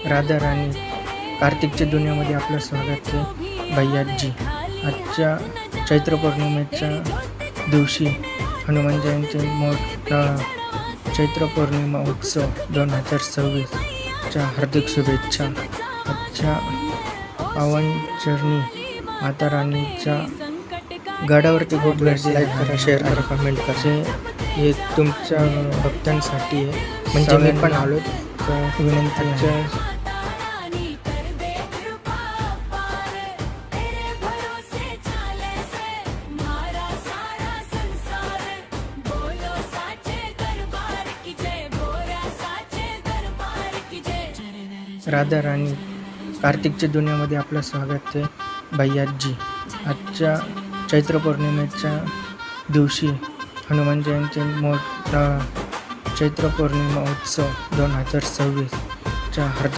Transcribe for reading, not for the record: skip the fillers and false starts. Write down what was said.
राधा राणी कार्तिकच्या दुनियामध्ये आपलं स्वागत आहे भैयाजी। आजच्या चैत्र पौर्णिमेच्या दिवशी हनुमान जयंती मोठा चैत्र पौर्णिमा उत्सव 2026च्या हार्दिक शुभेच्छा। आजच्या पावन चरणी माता राणीच्या गडावरती खूप लाईक करा, शेअर करा, कमेंट करा। हे तुमच्या भक्तांसाठी आहे, म्हणजे मी पण आलो तर विनंती आहे। राधा राणी कार्तिकच्या दुनियामध्ये आपलं स्वागत आहे भैयाजी। आजच्या चैत्र पौर्णिमेच्या दिवशी हनुमान जयंती मोठा चैत्र पौर्णिमा उत्सव 2026च्या हार्दिक